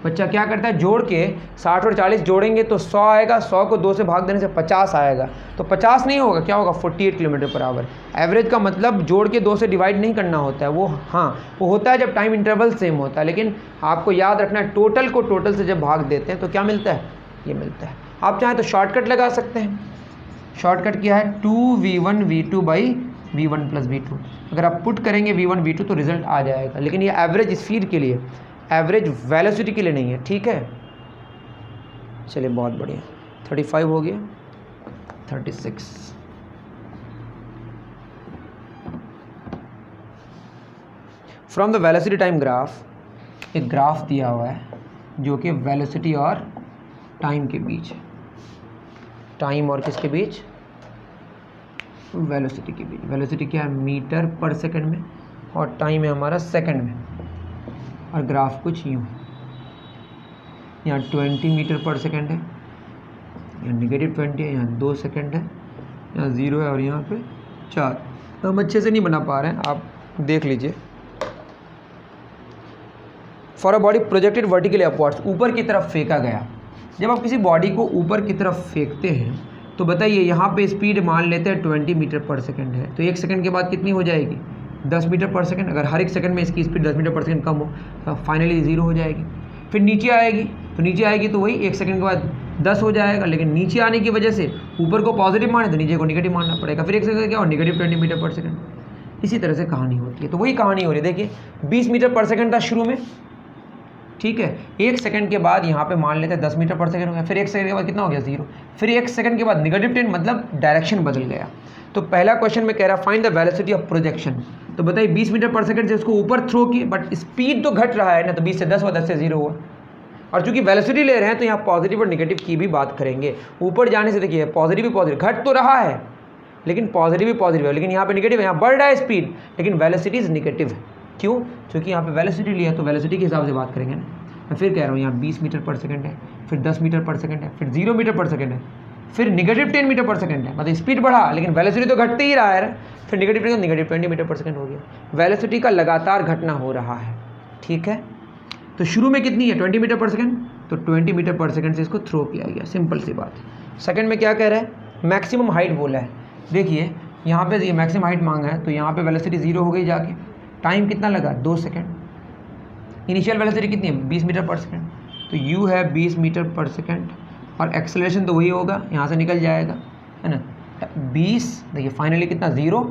बच्चा क्या करता है, जोड़ के 60 और 40 जोड़ेंगे तो 100 आएगा, 100 को 2 से भाग देने से 50 आएगा, तो 50 नहीं होगा, क्या होगा 48 किलोमीटर पर आवर। एवरेज का मतलब जोड़ के 2 से डिवाइड नहीं करना होता है, वो हाँ वो होता है जब टाइम इंटरवल सेम होता है, लेकिन आपको याद रखना है टोटल को टोटल से जब भाग देते हैं तो क्या मिलता है, ये मिलता है। आप चाहें तो शॉर्टकट लगा सकते हैं। शॉर्टकट क्या है, 2v1v2 by v1 plus v2। अगर आप पुट करेंगे v1 v2 तो रिजल्ट आ जाएगा, लेकिन ये एवरेज स्पीड के लिए, एवरेज वेलोसिटी के लिए नहीं है, ठीक है। चलिए बहुत बढ़िया, 35 हो गया, 36। From the velocity time graph, एक ग्राफ दिया हुआ है जो कि वेलोसिटी और टाइम के बीच है, टाइम और किसके बीच, वेलोसिटी के बीच। वेलोसिटी क्या है, मीटर पर सेकंड में, और टाइम है हमारा सेकंड में, और ग्राफ कुछ यूँ, यहाँ 20 मीटर पर सेकंड है, यहाँ -20 है, यहाँ 2 सेकंड है, यहाँ 0 है और यहाँ पे 4। तो हम अच्छे से नहीं बना पा रहे हैं, आप देख लीजिए। For a body projected vertically upwards, ऊपर की तरफ फेंका गया। जब आप किसी बॉडी को ऊपर की तरफ फेंकते हैं तो बताइए यहाँ पे स्पीड मान लेते हैं 20 मीटर पर सेकंड है, तो 1 सेकंड के बाद कितनी हो जाएगी, 10 मीटर पर सेकंड। अगर हर एक सेकंड में इसकी स्पीड 10 मीटर पर सेकंड कम हो तो फाइनली 0 हो जाएगी। फिर नीचे आएगी, तो नीचे आएगी तो वही 1 सेकंड के बाद 10 हो जाएगा, लेकिन नीचे आने की वजह से ऊपर को पॉजिटिव माने तो नीचे को नेगेटिव मानना पड़ेगा। फिर 1 सेकंड क्या हो, -20 मीटर पर सेकंड। इसी तरह से कहानी होती है। तो वही कहानी हो रही है, देखिए 20 मीटर पर सेकंड था शुरू में, ठीक है। 1 सेकंड के बाद यहाँ पे मान लेते हैं 10 मीटर पर सेकंड हो गया, फिर 1 सेकंड के बाद कितना हो गया 0, फिर 1 सेकंड के बाद -10, मतलब डायरेक्शन बदल गया। तो पहला क्वेश्चन में कह रहा find the velocity of projection. तो बताइए 20 मीटर पर सेकंड से उसको ऊपर थ्रो किए, बट स्पीड तो घट रहा है ना, तो 20 से 10 हुआ, 10 से 0 हुआ। और चूंकि वेलोसिटी ले रहे हैं तो यहाँ पॉजिटिव और निगेटिव की भी बात करेंगे। ऊपर जाने से देखिए पॉजिटिव भी पॉजिटिव, घट तो रहा है लेकिन पॉजिटिव भी पॉजिटिव है, लेकिन यहाँ पे निगेटिव है, यहाँ बढ़ रहा है स्पीड लेकिन वेलोसिटी इज निगेटिव है। क्यों, क्योंकि यहाँ पे वेलोसिटी लिया तो वेलोसिटी के हिसाब से बात करेंगे ना। मैं फिर कह रहा हूँ, यहाँ 20 मीटर पर सेकंड है, फिर 10 मीटर पर सेकंड है, फिर 0 मीटर पर सेकंड है, फिर -10 मीटर पर सेकंड है, मतलब स्पीड बढ़ा लेकिन वेलोसिटी तो घटते ही रहा है। फिर -20 मीटर पर सेकंड हो गया, वेलोसिटी का लगातार घटना हो रहा है, ठीक है। तो शुरू में कितनी है 20 मीटर पर सेकंड, तो 20 मीटर पर सेकंड से इसको थ्रो किया गया, सिंपल सी बात। सेकंड में क्या कह रहा है, मैक्सिमम हाइट बोला है। देखिए यहाँ पे ये मैक्सिमम हाइट मांगा है, तो यहाँ पे वेलोसिटी 0 हो गई जाके। टाइम कितना लगा 2 सेकंड। इनिशियल वेलोसिटी कितनी है 20 मीटर पर सेकंड, तो u है 20 मीटर पर सेकंड, और एक्सेलरेशन तो वही होगा, यहाँ से निकल जाएगा, है ना। 20 देखिए फाइनली कितना 0,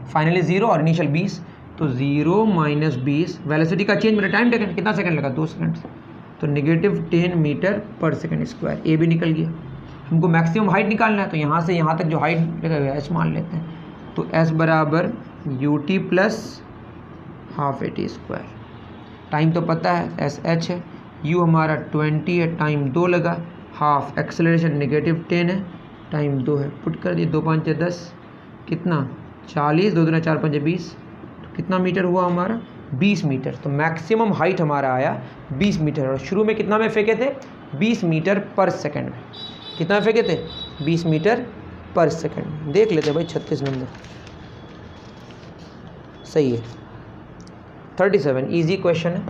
फाइनली 0 और इनिशियल 20, तो 0 - 20 वेलोसिटी का चेंज मेरा टाइम टेकन कितना सेकंड लगा 2 सेकंड, तो -10 मीटर पर सेकंड स्क्वायर। ए भी निकल गया। हमको मैक्सिमम हाइट निकालना है, तो यहाँ से यहाँ तक जो हाइट लगेगा एच मान लेते हैं, तो एस बराबर ut plus half AT square. Time तो पता है एस एच है, u हमारा 20 है, टाइम 2 लगा, हाफ एक्सेलरेशन -10 है, टाइम 2 है। पुट कर दिए, 2 5 10 कितना 40, 2 दूना 4 5 20, तो कितना मीटर हुआ हमारा 20 मीटर। तो मैक्सिमम हाइट हमारा आया 20 मीटर, और शुरू में कितना में फेंके थे 20 मीटर पर सेकंड में। कितना फेंके थे 20 मीटर पर सेकंड। देख लेते भाई 36 नंबर सही है। 37 इजी क्वेश्चन है।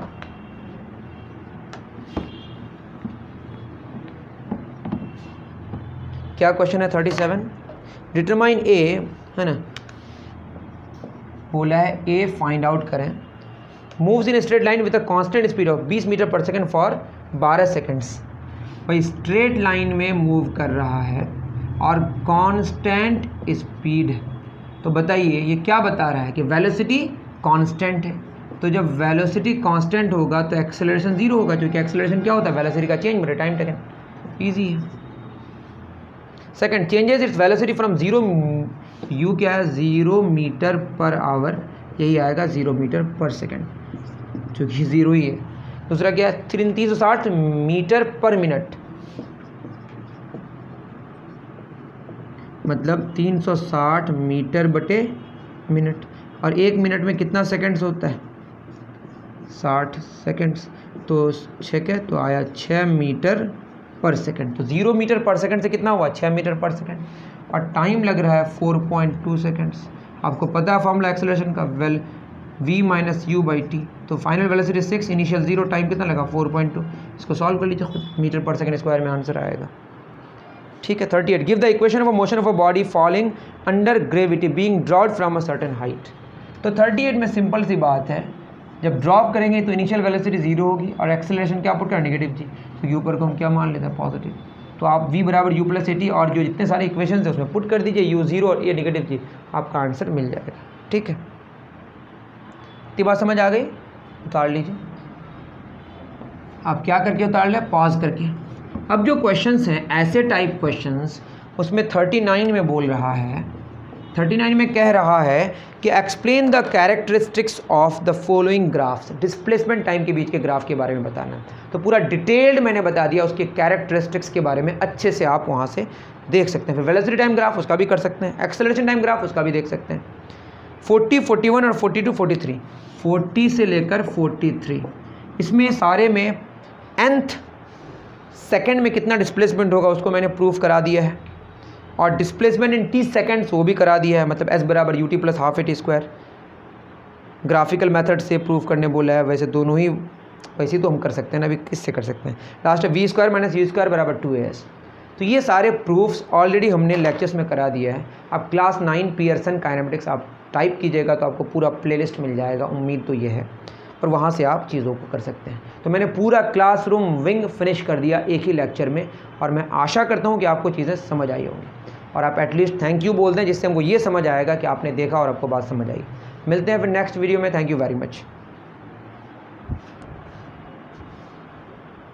क्या क्वेश्चन है 37, डिटरमाइन ए, है ना, बोला है ए फाइंड आउट करें। Moves in straight line with a constant speed of 20 metre per second for 12 seconds. भाई स्ट्रेट लाइन में मूव कर रहा है और कांस्टेंट स्पीड है, तो बताइए ये क्या बता रहा है कि वेलोसिटी कांस्टेंट है। तो जब वेलोसिटी कांस्टेंट होगा तो एक्सेलरेशन 0 होगा, क्योंकि एक्सेलरेशन क्या होता है वेलोसिटी का चेंज मेरे टाइम टेकन। ईजी है। Second, changes its velocity from 0, u क्या है 0 मीटर पर आवर, यही आएगा 0 मीटर पर सेकंड, क्योंकि 0 ही है। दूसरा क्या है 360 मीटर पर मिनट, मतलब 360 मीटर बटे मिनट, और 1 मिनट में कितना सेकंड्स होता है 60 सेकंड्स, तो 6 है तो आया 6 मीटर पर सेकंड। तो 0 मीटर पर सेकंड से कितना हुआ 6 मीटर पर सेकंड, और टाइम लग रहा है 4.2 सेकंड्स। आपको पता है फॉर्मूला एक्सेलरेशन का, well v minus you by T. तो फाइनल वेलोसिटी 6, इनिशियल 0, टाइम कितना लगा 4.2। इसको सॉल्व कर लीजिए खुद, मीटर पर सेकंड स्क्वायर में आंसर आएगा। ठीक है। 38, give the equation of a motion of a body falling under gravity being dropped from a certain height. तो 38 में सिंपल सी बात है, जब ड्रॉप करेंगे तो इनिशियल वेलोसिटी 0 होगी और एक्सेलरेशन क्या पुट कर नेगेटिव थी, तो यू पर को हम क्या मान लेते हैं पॉजिटिव। तो आप v बराबर यू प्लस ए टी और जो जितने सारे इक्वेशन है उसमें पुट कर दीजिए, यू 0 और ए नेगेटिव थी, आपका आंसर मिल जाएगा। ठीक है, इतनी बात समझ आ गई? उतार लीजिए। आप क्या करके उतार लें, पॉज करके। अब जो क्वेश्चंस हैं ऐसे टाइप क्वेश्चंस, उसमें 39 में बोल रहा है, 39 में कह रहा है कि explain the characteristics of the following graphs. Displacement time के बीच के ग्राफ के बारे में बताना। तो पूरा डिटेल्ड मैंने बता दिया, उसके कैरेक्टरिस्टिक्स के बारे में अच्छे से आप वहाँ से देख सकते हैं। फिर वेलोसिटी टाइम ग्राफ उसका भी कर सकते हैं, एक्सेलरेशन टाइम ग्राफ उसका भी देख सकते हैं। 40, 41 और 42, 43, 40 से लेकर 43, इसमें सारे में nth सेकेंड में कितना डिस्प्लेसमेंट होगा उसको मैंने प्रूफ करा दिया है, और डिस्प्लेसमेंट इन t सेकेंड्स वो भी करा दिया है, मतलब s बराबर u t plus half a t square. Graphical method से प्रूफ करने बोला है, वैसे दोनों ही वैसे तो हम कर सकते हैं ना, अभी किससे कर सकते हैं। लास्ट है v square minus u square बराबर 2as। तो ये सारे प्रूफ्स ऑलरेडी हमने लेक्चर्स में करा दिया है। अब क्लास 9 पियर्सन काइनेमेटिक्स आप टाइप कीजिएगा तो आपको पूरा प्लेलिस्ट मिल जाएगा, उम्मीद तो ये है, और वहाँ से आप चीज़ों को कर सकते हैं। तो मैंने पूरा क्लासरूम विंग फिनिश कर दिया एक ही लेक्चर में, और मैं आशा करता हूँ कि आपको चीज़ें समझ आई होंगी, और आप एटलीस्ट थैंक यू बोल दें, जिससे हमको ये समझ आएगा कि आपने देखा और आपको बात समझ आई। मिलते हैं फिर नेक्स्ट वीडियो में। Thank you very much.